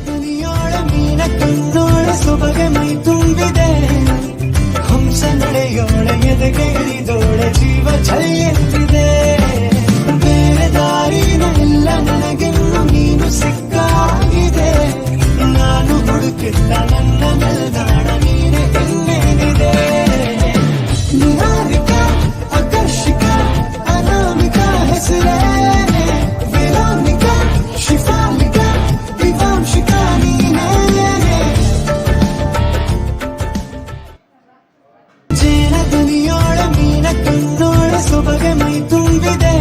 ದುನಿಯೋಳ ಮೀನ ಕಣ್ಣೋಳ ಸೊಬಗೆ ಮೈ ತುಂಬಿದೆ ಹಂಸ ನಡೆಯೋಳ ಎದೆಗೆ ಇಳಿದೋಳ ಜೀವ ಛಳೆಯುತ್ತಿದೆ ಬೇರೆ ದಾರಿನ ಇಲ್ಲ ನನಗೆನ್ನು ನೀನು ಸಿಕ್ಕಾಗಿದೆ ನಾನು ಹುಡುಕಿದ್ದ ನನ್ನ ನಿಲ್ದಾಣ ನೀನೆ ಇನ್ನೇನಿದೆ ನಿಹಾರಿಕ ಆಕರ್ಷಿಕ ಅನಾಮಿಕ ಹೆಸರೇ ವೇದಾಂತಿಕ ಶಿಫಾಲಿಕ ದಿವಾಂಶಿಕ ನೀನೇ ಜೇನ ದುನಿಯೋಳ ಮೀನ ಕಣ್ಣೋಳ ಸೊಬಗೆ ಮೈ ತುಂಬಿದೆ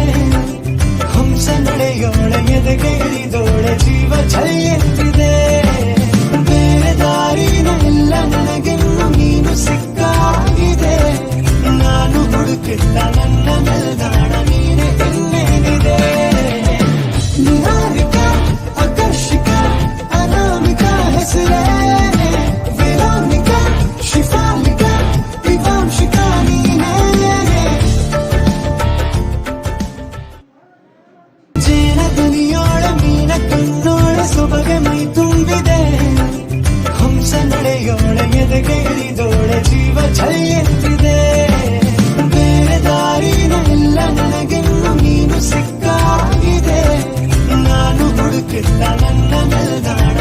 ಹಂಸ ನಡೆಯೋಳ ಎದೆಗೆ ಇಳಿದೋಳ ಜೀವ ಛಳೆಯುತ್ತಿದೆ ಬೇರೆ ದಾರಿನ ಇಲ್ಲ ನನಗೆನ್ನು ನೀನು ಸಿಕ್ಕಾಗಿದೆ ನಾನು ಹುಡುಕಿದ್ದ ನನ್ನ ನಿಲ್ದಾಣ ನೀನೆ ಇನ್ನೇನಿದೆ ನಿಹಾರಿಕ ಆಕರ್ಷಿಕ ಅನಾಮಿಕ ಹೆಸರೇ ವೇದಾಂತಿಕ ಶಿಫಾಲಿಕ ದಿವಾಂಶಿಕ ನೀನೇ ಜೇನ ದುನಿಯೋಳ ಮೀನ ಕಣ್ಣೋಳ ಸೊಬಗೆ ಮೈ ತುಂಬಿದೆ ಹಂಸ ನಡೆಯೋಳ ಎದೆಗೆ ಇಳಿದೋಳ ಜೀವ ಛಳೆಯುತ್ತಿದೆ ಬೇರೆ ದಾರಿನ ಇಲ್ಲ ನನಗೆನ್ನು ನೀನು ಸಿಕ್ಕಾಗಿದೆ ನಾನು ಹುಡುಕಿದ್ದ ನನ್ನ ನಿಲ್ದಾಣ